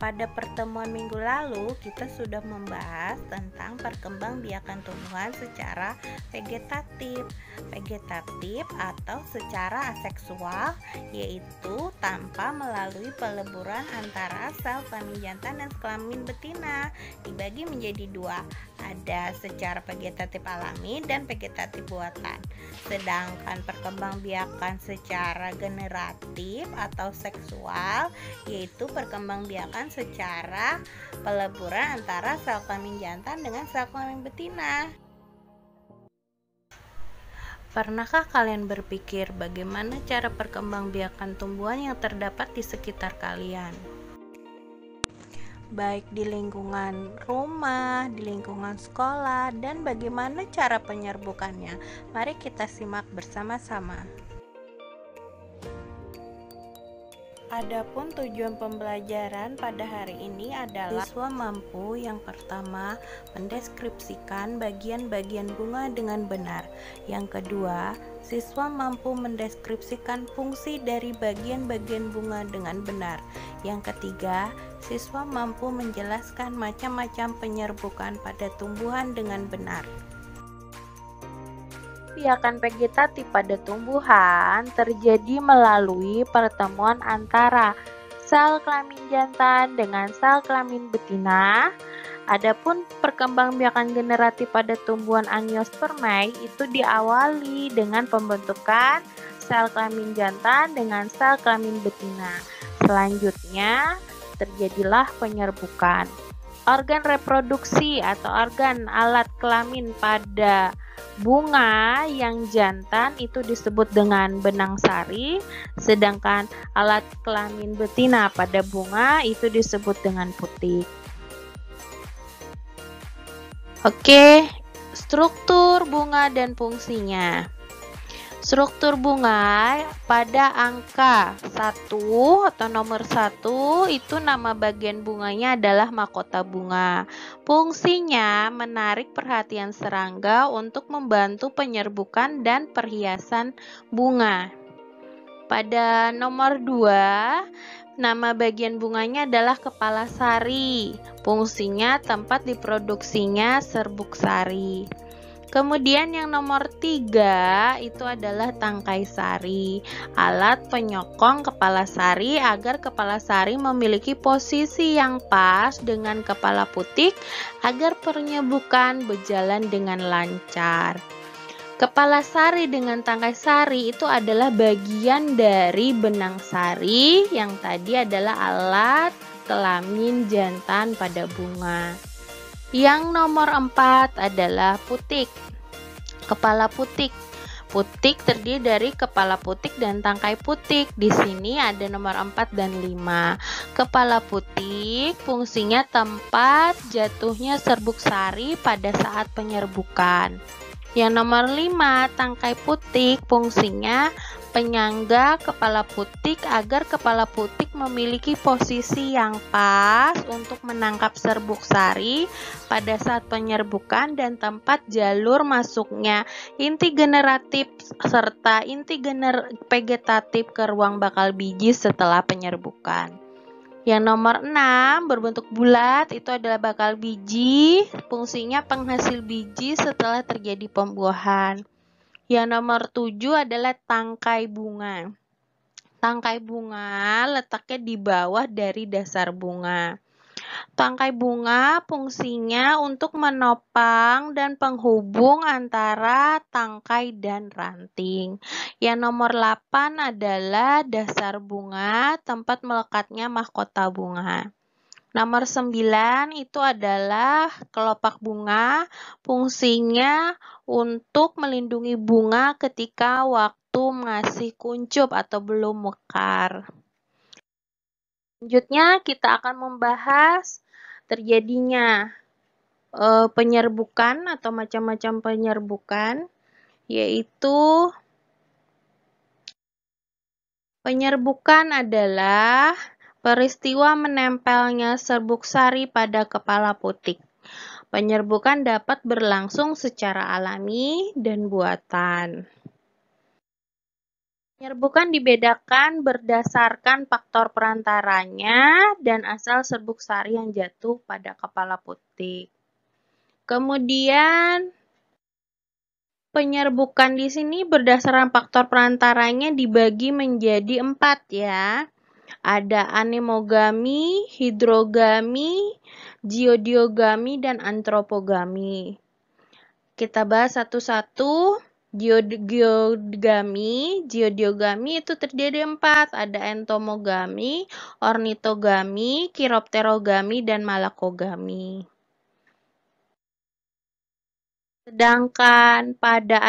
Pada pertemuan minggu lalu, kita sudah membahas tentang perkembangbiakan tumbuhan secara vegetatif. Vegetatif atau secara aseksual, yaitu tanpa melalui peleburan antara sel kelamin jantan dan kelamin betina. Dibagi menjadi dua, ada secara vegetatif alami dan vegetatif buatan. Sedangkan perkembangbiakan secara generatif atau seksual, yaitu perkembangbiakan secara peleburan antara sel kelamin jantan dengan sel kelamin betina. Pernahkah kalian berpikir bagaimana cara perkembangbiakan tumbuhan yang terdapat di sekitar kalian? Baik di lingkungan rumah, di lingkungan sekolah, dan bagaimana cara penyerbukannya? Mari kita simak bersama-sama. Adapun tujuan pembelajaran pada hari ini adalah siswa mampu yang pertama mendeskripsikan bagian-bagian bunga dengan benar. Yang kedua, siswa mampu mendeskripsikan fungsi dari bagian-bagian bunga dengan benar. Yang ketiga, siswa mampu menjelaskan macam-macam penyerbukan pada tumbuhan dengan benar. Biakan vegetatif pada tumbuhan terjadi melalui pertemuan antara sel kelamin jantan dengan sel kelamin betina. Adapun perkembangbiakan generatif pada tumbuhan Angiospermae itu diawali dengan pembentukan sel kelamin jantan dengan sel kelamin betina. Selanjutnya terjadilah penyerbukan. Organ reproduksi atau organ alat kelamin pada bunga yang jantan itu disebut dengan benang sari, sedangkan alat kelamin betina pada bunga itu disebut dengan putik. Oke, struktur bunga dan fungsinya. Struktur bunga pada angka 1 atau nomor 1 itu nama bagian bunganya adalah mahkota bunga. Fungsinya menarik perhatian serangga untuk membantu penyerbukan dan perhiasan bunga. Pada nomor 2, nama bagian bunganya adalah kepala sari. Fungsinya tempat diproduksinya serbuk sari. Kemudian yang nomor 3 itu adalah tangkai sari, alat penyokong kepala sari agar kepala sari memiliki posisi yang pas dengan kepala putik agar penyerbukan berjalan dengan lancar. Kepala sari dengan tangkai sari itu adalah bagian dari benang sari yang tadi adalah alat kelamin jantan pada bunga. Yang nomor 4 adalah putik. Kepala putik. Putik terdiri dari kepala putik dan tangkai putik. Di sini ada nomor 4 dan 5. Kepala putik fungsinya tempat jatuhnya serbuk sari pada saat penyerbukan. Yang nomor 5, tangkai putik fungsinya penyangga kepala putik agar kepala putik memiliki posisi yang pas untuk menangkap serbuk sari pada saat penyerbukan dan tempat jalur masuknya inti generatif serta inti vegetatif ke ruang bakal biji setelah penyerbukan. Yang nomor 6 berbentuk bulat itu adalah bakal biji, fungsinya penghasil biji setelah terjadi pembuahan. Yang nomor 7 adalah tangkai bunga. Tangkai bunga letaknya di bawah dari dasar bunga. Tangkai bunga fungsinya untuk menopang dan penghubung antara tangkai dan ranting. Yang nomor 8 adalah dasar bunga, tempat melekatnya mahkota bunga. Nomor 9 itu adalah kelopak bunga, fungsinya untuk melindungi bunga ketika waktu masih kuncup atau belum mekar. Selanjutnya kita akan membahas terjadinya penyerbukan atau macam-macam penyerbukan, yaitu penyerbukan adalah peristiwa menempelnya serbuk sari pada kepala putik. Penyerbukan dapat berlangsung secara alami dan buatan. Penyerbukan dibedakan berdasarkan faktor perantaranya dan asal serbuk sari yang jatuh pada kepala putik. Kemudian penyerbukan di sini berdasarkan faktor perantaranya dibagi menjadi 4 ya. Ada anemogami, hidrogami, geodiogami, dan antropogami. Kita bahas satu-satu. Geodiogami itu terdiri 4. Ada entomogami, ornitogami, chiropterogami, dan malakogami. Sedangkan pada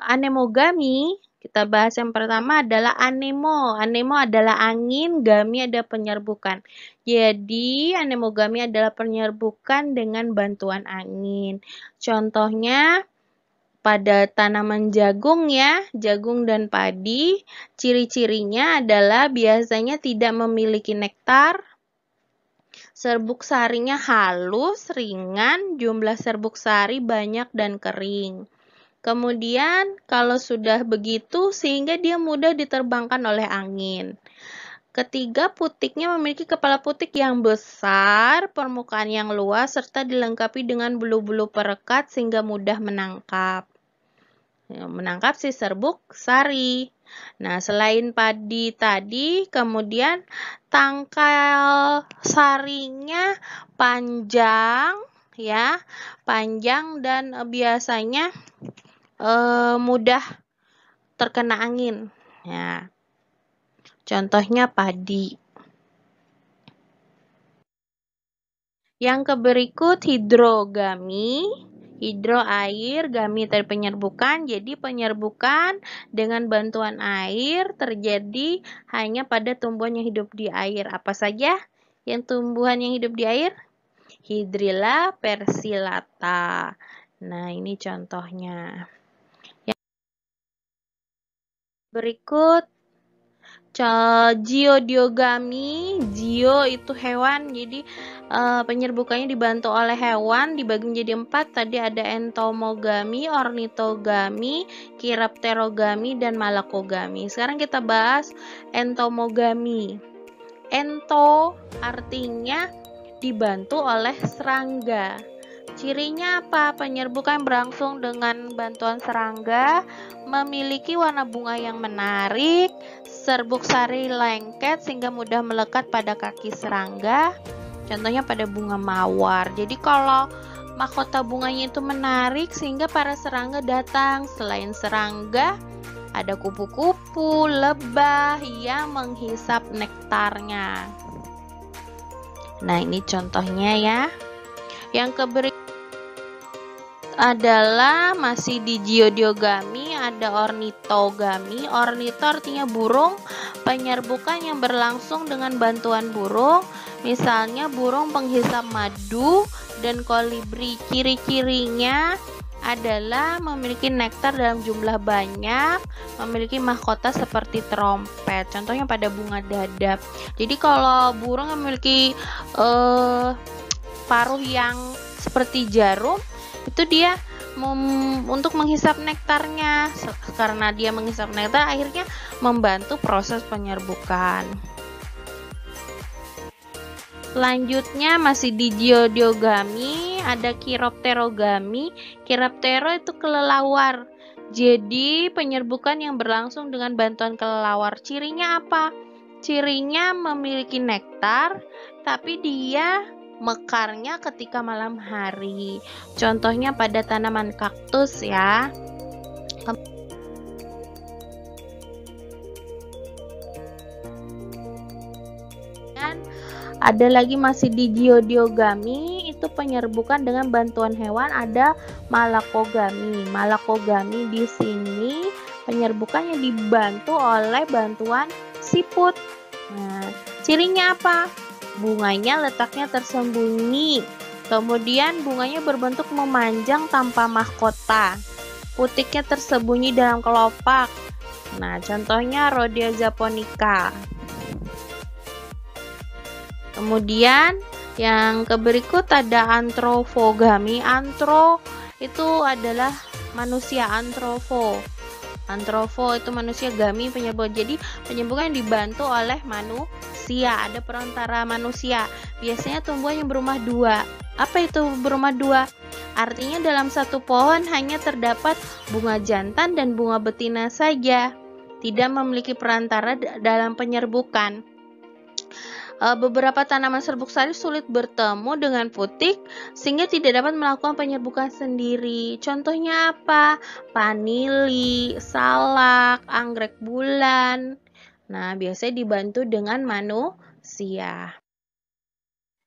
anemogami, kita bahas yang pertama adalah anemo. Anemo adalah angin, gami ada penyerbukan. Jadi, anemogami adalah penyerbukan dengan bantuan angin. Contohnya, pada tanaman jagung ya, jagung dan padi, ciri-cirinya adalah biasanya tidak memiliki nektar, serbuk sarinya halus, ringan, jumlah serbuk sari banyak dan kering. Kemudian kalau sudah begitu sehingga dia mudah diterbangkan oleh angin. Ketiga, putiknya memiliki kepala putik yang besar, permukaan yang luas, serta dilengkapi dengan bulu-bulu perekat sehingga mudah menangkap si serbuk sari. Nah, selain padi tadi, kemudian tangkal sarinya panjang ya, panjang dan biasanya mudah terkena angin. Ya. Contohnya padi. Yang berikut hidrogami. Hidro air, gami terpenyerbukan. Jadi penyerbukan dengan bantuan air terjadi hanya pada tumbuhan yang hidup di air. Apa saja yang tumbuhan yang hidup di air? Hydrilla persillata. Nah, ini contohnya. Yang berikut geodiogami. Geo itu hewan, jadi penyerbukannya dibantu oleh hewan, dibagi menjadi 4. Tadi ada entomogami, ornitogami, chiropterogami, dan malakogami. Sekarang kita bahas entomogami. Ento artinya dibantu oleh serangga. Cirinya apa? Penyerbukan berlangsung dengan bantuan serangga, memiliki warna bunga yang menarik, serbuk sari lengket sehingga mudah melekat pada kaki serangga. Contohnya pada bunga mawar. Jadi kalau mahkota bunganya itu menarik sehingga para serangga datang. Selain serangga, ada kupu-kupu, lebah yang menghisap nektarnya. Nah, ini contohnya ya. Yang berikut adalah masih di geodiogami, ada ornitogami. Ornito artinya burung, penyerbukan yang berlangsung dengan bantuan burung, misalnya burung penghisap madu dan kolibri. Ciri-cirinya adalah memiliki nektar dalam jumlah banyak, memiliki mahkota seperti trompet. Contohnya pada bunga dadap. Jadi kalau burung memiliki paruh yang seperti jarum, itu dia untuk menghisap nektarnya. Karena dia menghisap nektar, akhirnya membantu proses penyerbukan. Selanjutnya masih di geodiogami, ada chiropterogami. Chiroptero itu kelelawar. Jadi penyerbukan yang berlangsung dengan bantuan kelelawar. Cirinya apa? Cirinya memiliki nektar, tapi dia mekarnya ketika malam hari. Contohnya pada tanaman kaktus ya. Dan ada lagi masih di geodiogami, itu penyerbukan dengan bantuan hewan, ada malakogami. Malakogami di sini penyerbukannya dibantu oleh bantuan siput. Nah, cirinya apa? Bunganya letaknya tersembunyi, kemudian bunganya berbentuk memanjang tanpa mahkota, putiknya tersembunyi dalam kelopak. Nah, contohnya Rhodea japonica. Kemudian yang berikut ada antropogami. Antro itu adalah manusia, antropo. Antropo itu manusia, gami penyerbukan. Jadi penyerbukan dibantu oleh manusia, ada perantara manusia. Biasanya tumbuhan yang berumah dua. Apa itu berumah dua? Artinya dalam satu pohon hanya terdapat bunga jantan dan bunga betina saja, tidak memiliki perantara dalam penyerbukan. Beberapa tanaman serbuk sari sulit bertemu dengan putik sehingga tidak dapat melakukan penyerbukan sendiri. Contohnya apa? Vanili, salak, anggrek bulan. Nah, biasanya dibantu dengan manusia.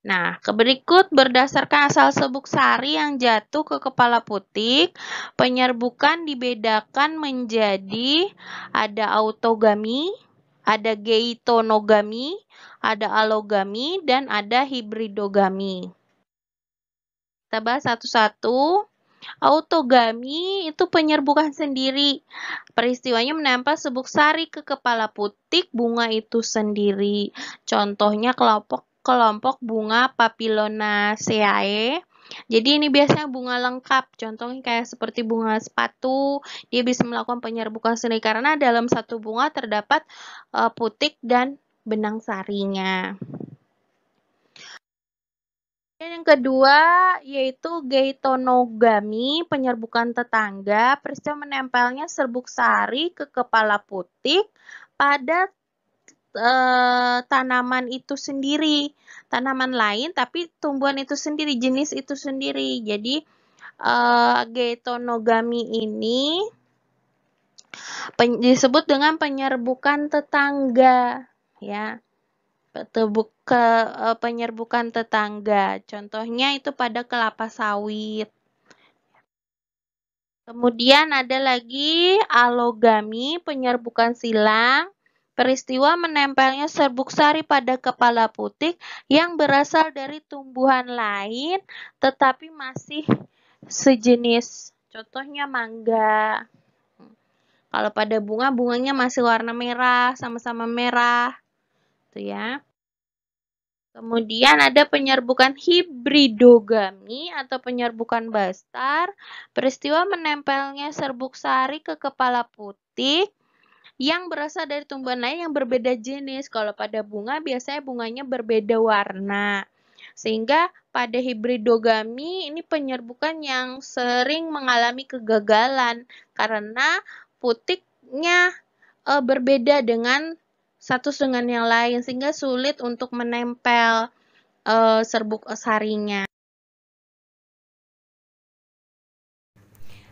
Nah, berikut berdasarkan asal serbuk sari yang jatuh ke kepala putik, penyerbukan dibedakan menjadi ada autogami, ada geitonogami, ada allogami, dan ada hibridogami. Kita bahas satu-satu. Autogami itu penyerbukan sendiri. Peristiwanya menempel serbuk sari ke kepala putik bunga itu sendiri. Contohnya kelompok bunga Papilionaceae. Jadi ini biasanya bunga lengkap, contohnya kayak seperti bunga sepatu, dia bisa melakukan penyerbukan sendiri karena dalam satu bunga terdapat putik dan benang sarinya. Yang kedua yaitu geitonogami, penyerbukan tetangga. Peristiwa menempelnya serbuk sari ke kepala putik pada tanaman itu sendiri, tanaman lain tapi tumbuhan itu sendiri, jenis itu sendiri. Jadi geitonogami ini disebut dengan penyerbukan tetangga, ya. Penyerbukan tetangga. Contohnya itu pada kelapa sawit. Kemudian ada lagi allogami, penyerbukan silang. Peristiwa menempelnya serbuk sari pada kepala putik yang berasal dari tumbuhan lain tetapi masih sejenis. Contohnya mangga. Kalau pada bunga, bunganya masih warna merah, sama-sama merah. Tuh ya. Kemudian ada penyerbukan hibridogami atau penyerbukan bastar. Peristiwa menempelnya serbuk sari ke kepala putik yang berasal dari tumbuhan lain yang berbeda jenis. Kalau pada bunga biasanya bunganya berbeda warna. Sehingga pada hibridogami ini penyerbukan yang sering mengalami kegagalan karena putiknya berbeda dengan satu dengan yang lain sehingga sulit untuk menempel serbuk sarinya.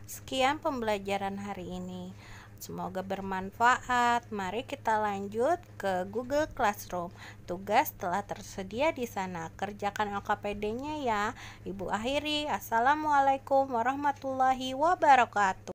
Sekian pembelajaran hari ini. Semoga bermanfaat. Mari kita lanjut ke Google Classroom. Tugas telah tersedia di sana. Kerjakan LKPD-nya ya. Ibu akhiri. Assalamualaikum warahmatullahi wabarakatuh.